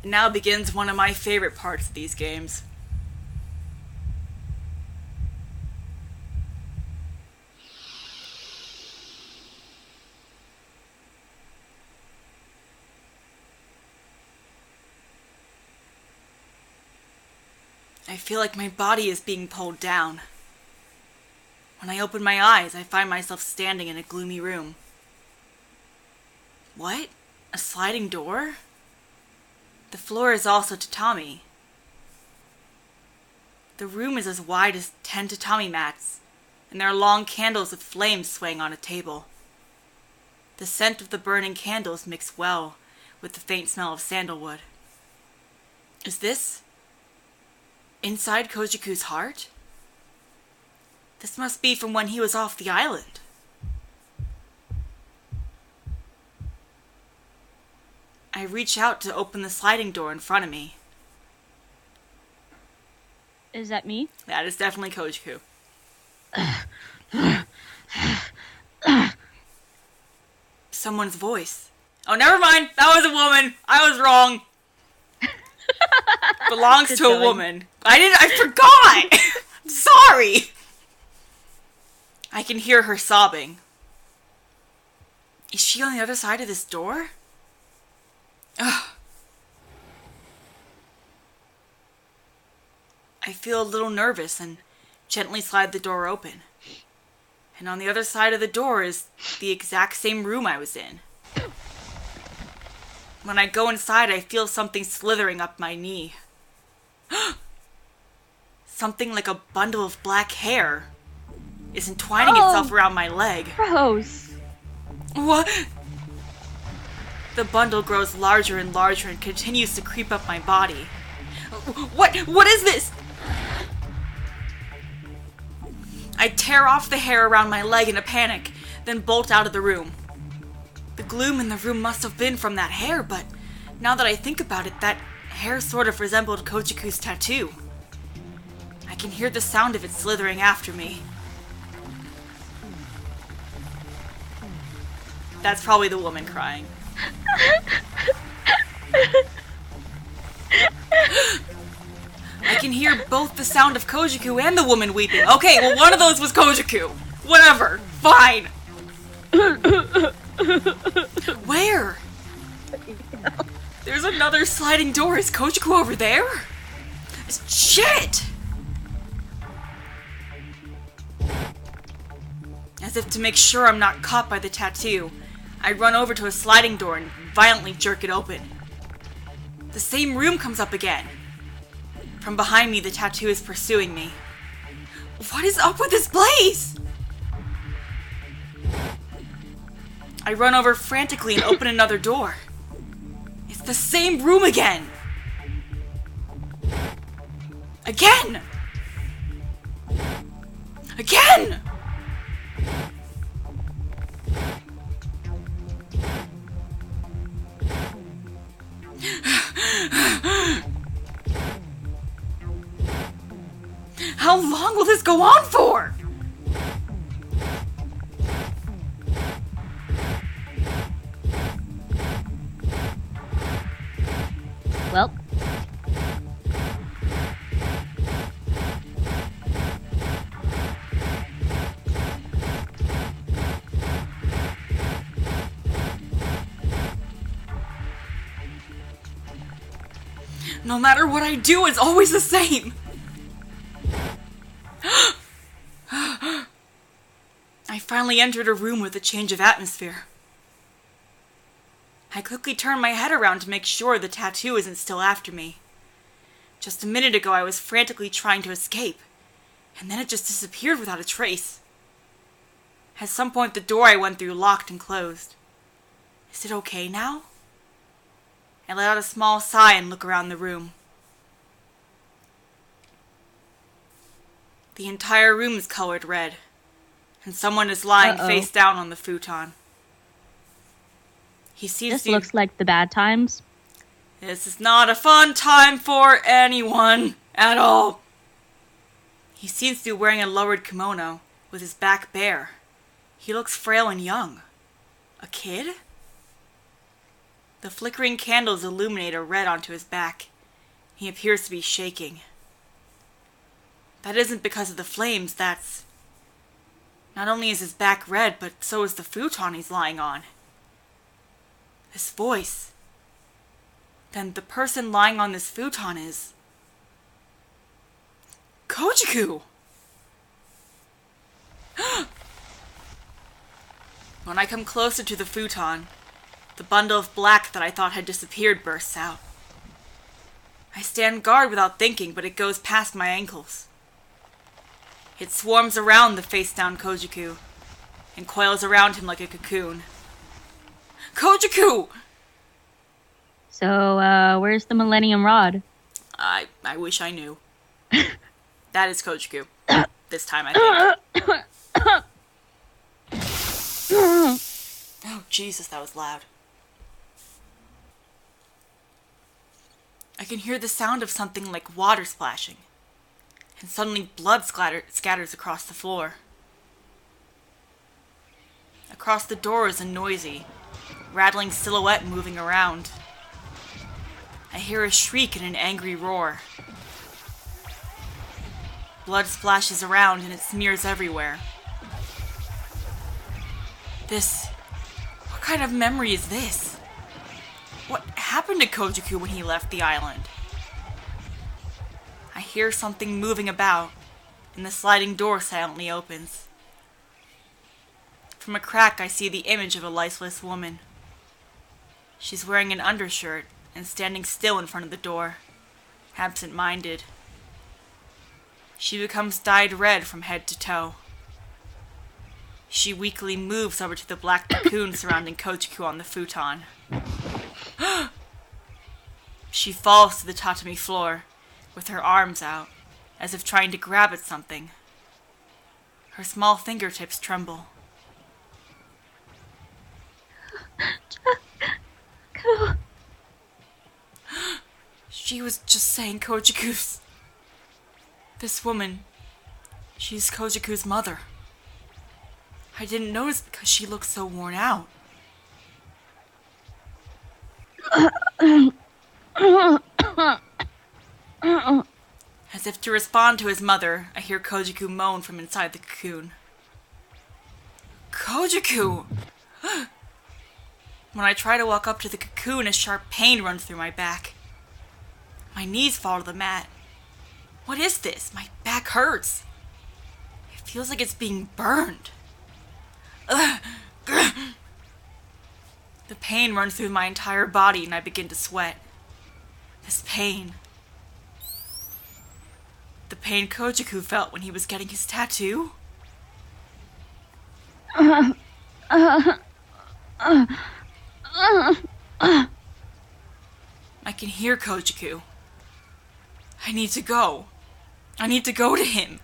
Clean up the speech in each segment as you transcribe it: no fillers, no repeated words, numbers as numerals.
Now begins one of my favorite parts of these games. I feel like my body is being pulled down. When I open my eyes, I find myself standing in a gloomy room. What? A sliding door? The floor is also tatami. The room is as wide as 10 tatami mats, and there are long candles with flames swaying on a table. The scent of the burning candles mix well with the faint smell of sandalwood. Is this inside Koujaku's heart? This must be from when he was off the island. I reach out to open the sliding door in front of me. Is that me? That is definitely Koujaku. Someone's voice. Oh, never mind. That was a woman. I was wrong. Belongs to a woman. I forgot. Sorry. I can hear her sobbing. Is she on the other side of this door? Ugh. I feel a little nervous and gently slide the door open. And on the other side of the door is the exact same room I was in. When I go inside, I feel something slithering up my knee. Something like a bundle of black hair is entwining itself around my leg. Gross. What? The bundle grows larger and larger and continues to creep up my body. What is this? I tear off the hair around my leg in a panic, then bolt out of the room. The gloom in the room must have been from that hair, but now that I think about it, that hair sort of resembled Koujaku's tattoo. I can hear the sound of it slithering after me. That's probably the woman crying. I can hear both the sound of Koujaku and the woman weeping. Okay, well, one of those was Koujaku. Whatever. Fine. Where? There's another sliding door. Is Koujaku over there? Shit! As if to make sure I'm not caught by the tattoo, I run over to a sliding door and violently jerk it open. The same room comes up again. From behind me, the tattoo is pursuing me. What is up with this place? I run over frantically and open another door. It's the same room again. Again! Again! How long will this go on for? Well. No matter what I do, it's always the same. I finally entered a room with a change of atmosphere. I quickly turn my head around to make sure the tattoo isn't still after me. Just a minute ago, I was frantically trying to escape, and then it just disappeared without a trace. At some point, the door I went through locked and closed. Is it okay now? I let out a small sigh and look around the room. The entire room is colored red, and someone is lying face down on the futon. This looks like the bad times. This is not a fun time for anyone at all. He seems to be wearing a lowered kimono with his back bare. He looks frail and young. A kid? The flickering candles illuminate a red onto his back. He appears to be shaking. That isn't because of the flames, that's... Not only is his back red, but so is the futon he's lying on. This voice. Then the person lying on this futon is... Koujaku! When I come closer to the futon, the bundle of black that I thought had disappeared bursts out. I stand guard without thinking, but it goes past my ankles. It swarms around the face-down Koujaku and coils around him like a cocoon. Koujaku! So, where's the Millennium Rod? I wish I knew. That is Koujaku. This time, I think. Oh, Jesus, that was loud. I can hear the sound of something like water splashing, and suddenly blood scatters across the floor. Across the door is a noisy, rattling silhouette moving around. I hear a shriek and an angry roar. Blood splashes around and it smears everywhere. What kind of memory is this? What happened to Koujaku when he left the island? I hear something moving about, and the sliding door silently opens. From a crack, I see the image of a lifeless woman. She's wearing an undershirt and standing still in front of the door, absent-minded. She becomes dyed red from head to toe. She weakly moves over to the black cocoon surrounding Koujaku on the futon. She falls to the tatami floor, with her arms out, as if trying to grab at something. Her small fingertips tremble. She was just saying Koujaku's... This woman, she's Koujaku's mother. I didn't notice because she looked so worn out. As if to respond to his mother, I hear Koujaku moan from inside the cocoon. Koujaku! When I try to walk up to the cocoon, a sharp pain runs through my back. My knees fall to the mat. What is this? My back hurts. It feels like it's being burned. The pain runs through my entire body and I begin to sweat. This pain. The pain Koujaku felt when he was getting his tattoo? I can hear Koujaku. I need to go. I need to go to him.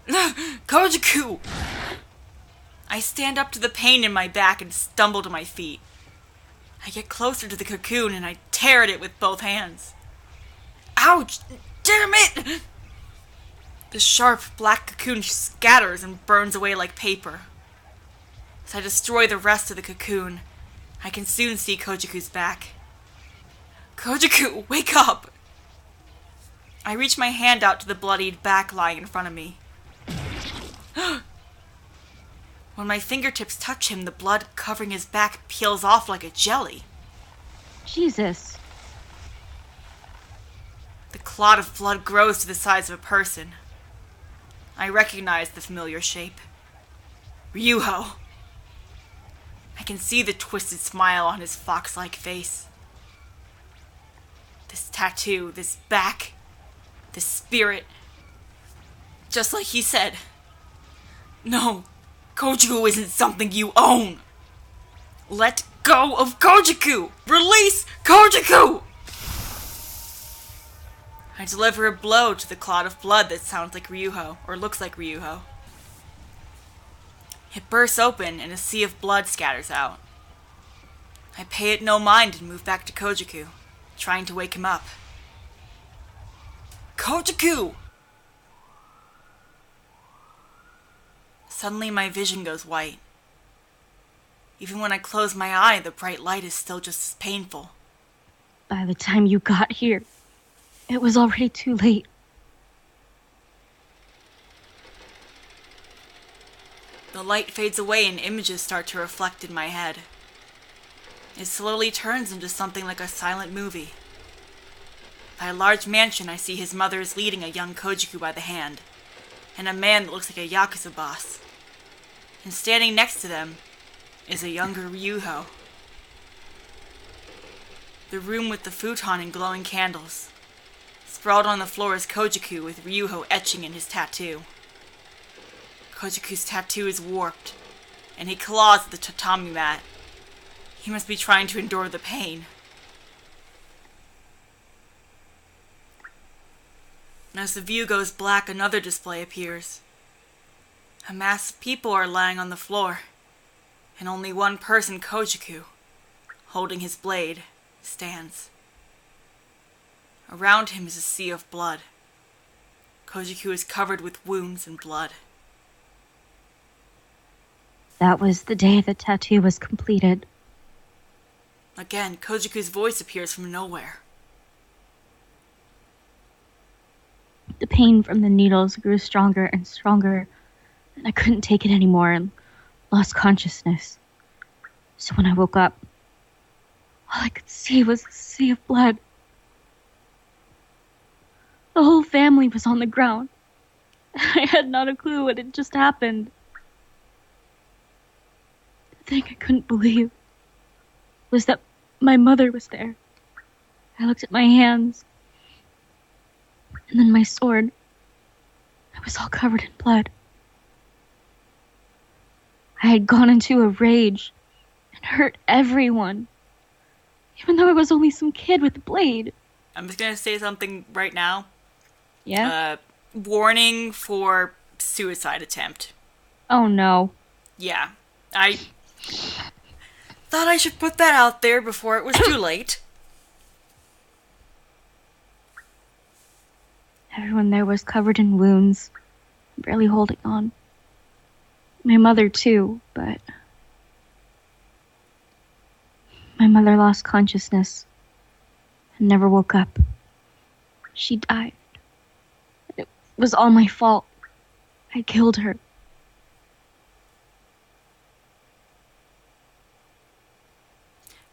Koujaku! I stand up to the pain in my back and stumble to my feet. I get closer to the cocoon and I tear at it with both hands. Ouch! Damn it! The sharp black cocoon scatters and burns away like paper. As I destroy the rest of the cocoon, I can soon see Koujaku's back. Koujaku, wake up! I reach my hand out to the bloodied back lying in front of me. When my fingertips touch him, the blood covering his back peels off like a jelly. Jesus. The clot of blood grows to the size of a person. I recognize the familiar shape. Ryuho. I can see the twisted smile on his fox-like face. This tattoo, this back, this spirit. Just like he said. No, Koujaku isn't something you own. Let go of Koujaku! Release Koujaku! I deliver a blow to the clot of blood that sounds like Ryuho, or looks like Ryuho. It bursts open and a sea of blood scatters out. I pay it no mind and move back to Koujaku, trying to wake him up. Koujaku! Suddenly my vision goes white. Even when I close my eye, the bright light is still just as painful. By the time you got here, it was already too late. The light fades away and images start to reflect in my head. It slowly turns into something like a silent movie. By a large mansion, I see his mother is leading a young Koujaku by the hand, and a man that looks like a Yakuza boss. And standing next to them is a younger Ryuho. The room with the futon and glowing candles. Sprawled on the floor is Koujaku with Ryuho etching in his tattoo. Koujaku's tattoo is warped, and he claws at the tatami mat. He must be trying to endure the pain. As the view goes black, another display appears. A mass of people are lying on the floor, and only one person, Koujaku, holding his blade, stands. Around him is a sea of blood. Koujaku is covered with wounds and blood. That was the day the tattoo was completed. Again, Koujaku's voice appears from nowhere. The pain from the needles grew stronger and stronger, and I couldn't take it anymore and lost consciousness. So when I woke up, all I could see was a sea of blood. The whole family was on the ground. I had not a clue what had just happened. The thing I couldn't believe was that my mother was there. I looked at my hands, and then my sword. I was all covered in blood. I had gone into a rage and hurt everyone, even though I was only some kid with a blade. I'm just gonna say something right now. Yeah? Warning for suicide attempt. Oh no. Yeah, I thought I should put that out there before it was too late. Everyone there was covered in wounds, barely holding on. My mother too, but my mother lost consciousness and never woke up. She died. It was all my fault. I killed her.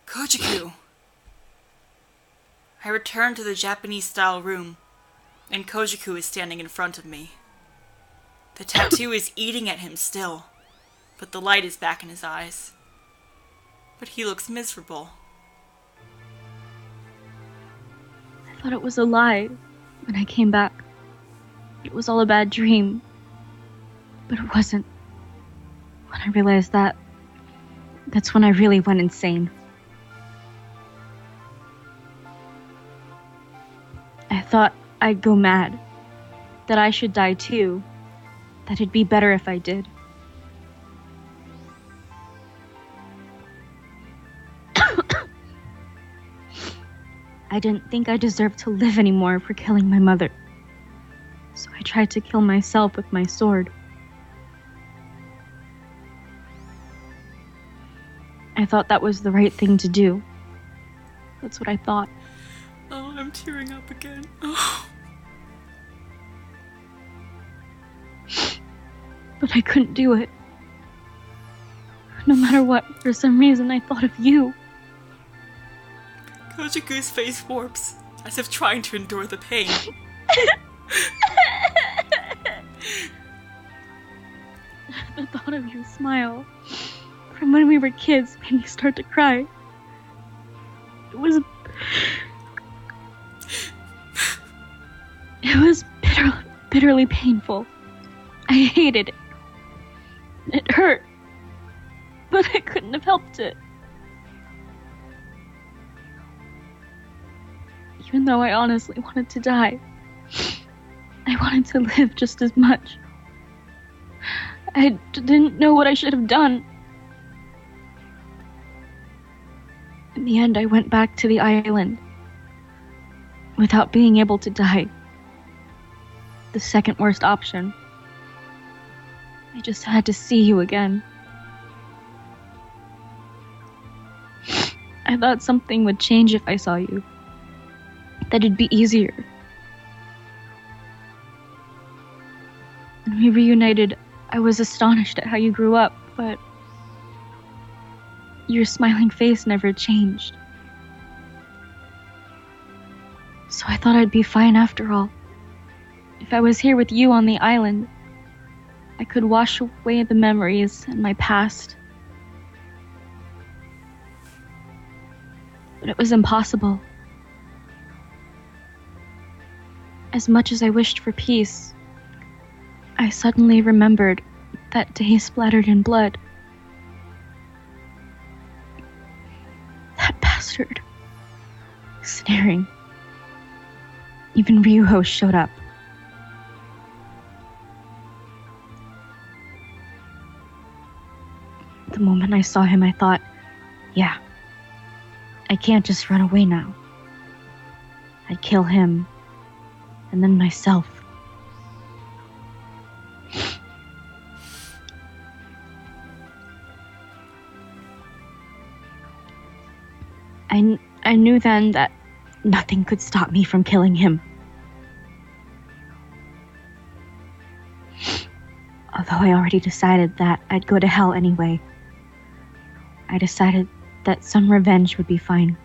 Koujaku! I return to the Japanese-style room, and Koujaku is standing in front of me. The tattoo is eating at him still, but the light is back in his eyes. But he looks miserable. I thought it was a lie when I came back. It was all a bad dream. But it wasn't. When I realized that, that's when I really went insane. I thought I'd go mad. That I should die too. That it'd be better if I did. I didn't think I deserved to live anymore for killing my mother. So I tried to kill myself with my sword. I thought that was the right thing to do. That's what I thought. Oh, I'm tearing up again. Oh. But I couldn't do it. No matter what, for some reason I thought of you. Koujaku's face warps, as if trying to endure the pain. The thought of your smile from when we were kids made me start to cry. It was bitterly painful. I hated it. It hurt, but I couldn't have helped it. Even though I honestly wanted to die, I wanted to live just as much. I didn't know what I should have done. In the end, I went back to the island without being able to die. The second worst option. I just had to see you again. I thought something would change if I saw you. That it'd be easier. When we reunited, I was astonished at how you grew up, but your smiling face never changed. So I thought I'd be fine after all. If I was here with you on the island, I could wash away the memories and my past. But it was impossible. As much as I wished for peace, I suddenly remembered that day splattered in blood. That bastard. Staring. Even Ryuho showed up. The moment I saw him, I thought, yeah, I can't just run away now. I'd kill him, and then myself. I knew then that nothing could stop me from killing him. Although I already decided that I'd go to hell anyway, I decided that some revenge would be fine.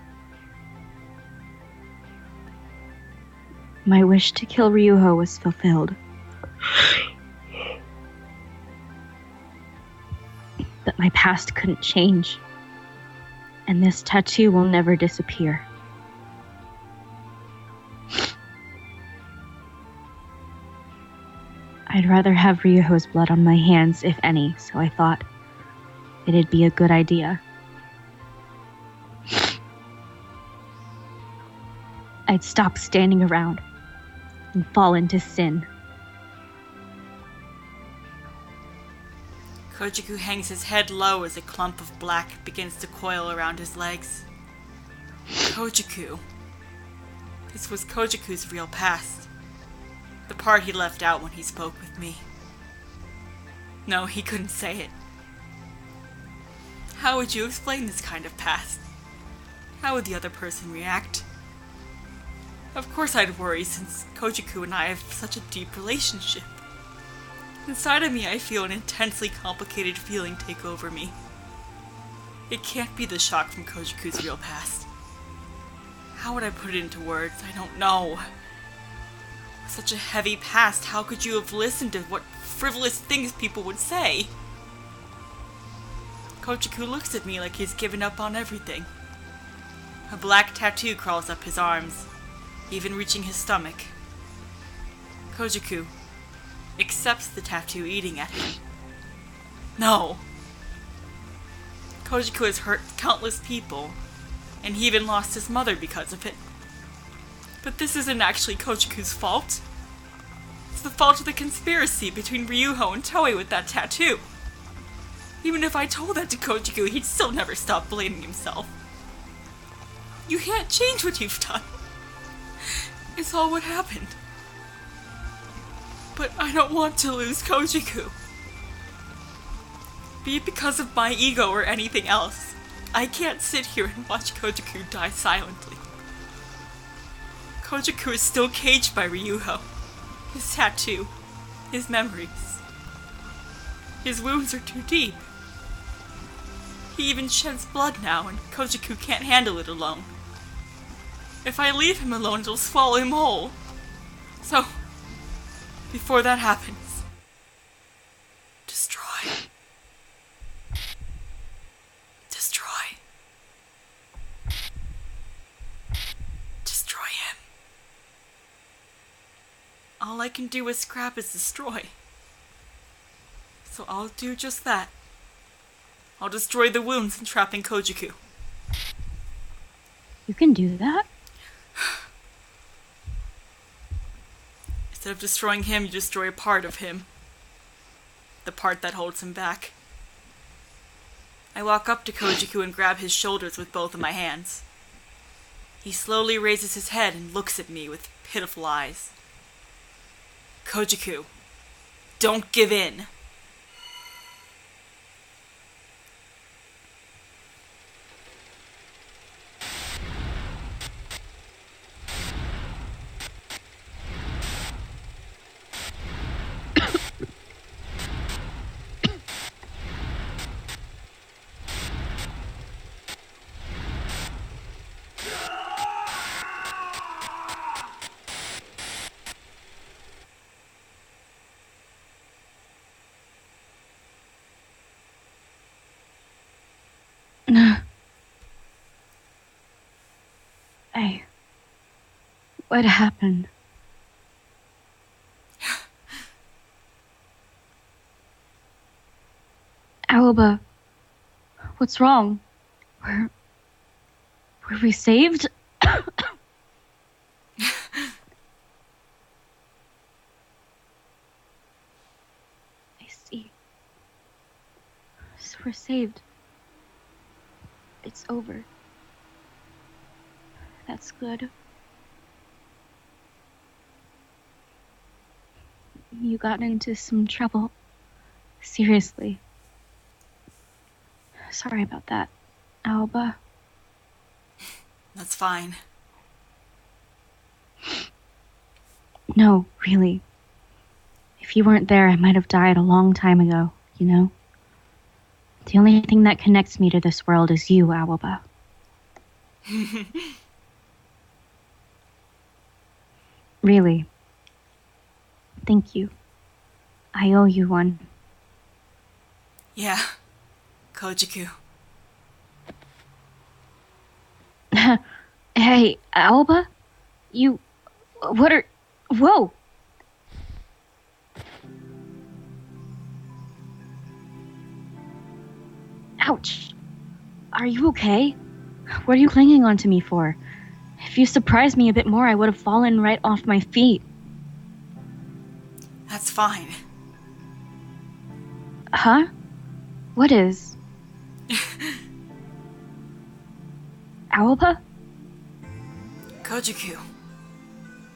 My wish to kill Ryuho was fulfilled. But my past couldn't change. And this tattoo will never disappear. I'd rather have Ryuho's blood on my hands, if any, so I thought it'd be a good idea. I'd stop standing around and fall into sin. Koujaku hangs his head low as a clump of black begins to coil around his legs. Koujaku. This was Koujaku's real past. The part he left out when he spoke with me. No, he couldn't say it. How would you explain this kind of past? How would the other person react? Of course I'd worry, since Koujaku and I have such a deep relationship. Inside of me, I feel an intensely complicated feeling take over me. It can't be the shock from Koujaku's real past. How would I put it into words? I don't know. Such a heavy past, how could you have listened to what frivolous things people would say? Koujaku looks at me like he's given up on everything. A black tattoo crawls up his arms, even reaching his stomach. Koujaku accepts the tattoo eating at him. No. Koujaku has hurt countless people, and he even lost his mother because of it. But this isn't actually Koujaku's fault. It's the fault of the conspiracy between Ryuho and Toei with that tattoo. Even if I told that to Koujaku, he'd still never stop blaming himself. You can't change what you've done. It's all what happened. But I don't want to lose Koujaku. Be it because of my ego or anything else, I can't sit here and watch Koujaku die silently. Koujaku is still caged by Ryuho, his tattoo, his memories. His wounds are too deep. He even sheds blood now, and Koujaku can't handle it alone. If I leave him alone, it'll swallow him whole. So, before that happens, destroy. Destroy. Destroy him. All I can do with scrap is destroy. So I'll do just that. I'll destroy the wounds entrapping Koujaku. You can do that? Instead of destroying him, you destroy a part of him. The part that holds him back. I walk up to Koujaku and grab his shoulders with both of my hands. He slowly raises his head and looks at me with pitiful eyes. Koujaku, don't give in. What happened? Aoba, what's wrong? Were we saved? I see. So we're saved. It's over. That's good. You got into some trouble. Seriously. Sorry about that, Aoba. That's fine. No, really. If you weren't there, I might have died a long time ago, you know? The only thing that connects me to this world is you, Aoba. Really. Thank you. I owe you one. Yeah, Koujaku. Hey, Aoba? You... What are... Whoa! Ouch. Are you okay? What are you clinging onto me for? If you surprised me a bit more, I would have fallen right off my feet. That's fine. Huh? What is? Aoba? Koujaku,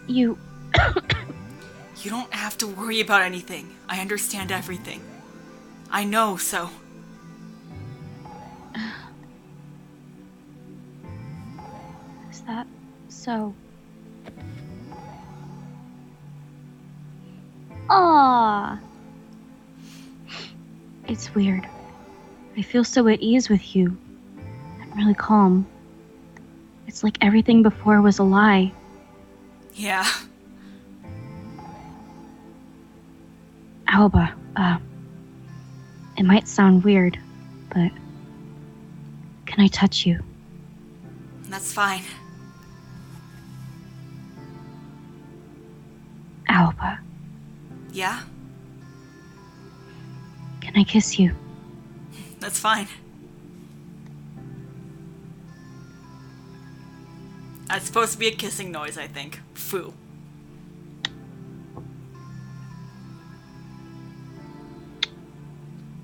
You... you don't have to worry about anything. I understand everything. I know, so... Is that so? Aww. It's weird. I feel so at ease with you. I'm really calm. It's like everything before was a lie. Yeah. Aoba, it might sound weird, but can I touch you? That's fine. Aoba, Yeah? can I kiss you? That's fine. That's supposed to be a kissing noise, I think. Foo.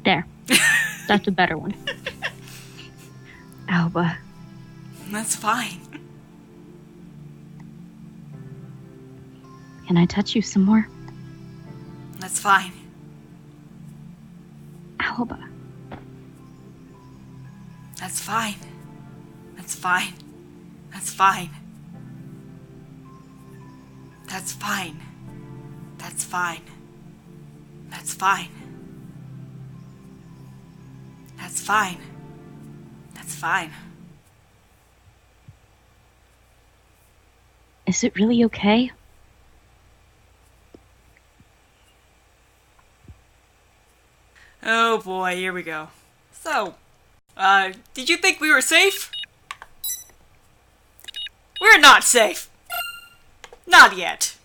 There. That's a better one. Aoba, That's fine. can I touch you some more? That's fine. Aoba, That's fine. That's fine. That's fine. That's fine. That's fine. That's fine. That's fine. That's fine. is it really okay? Oh boy, here we go. So, did you think we were safe? We're not safe. Not yet.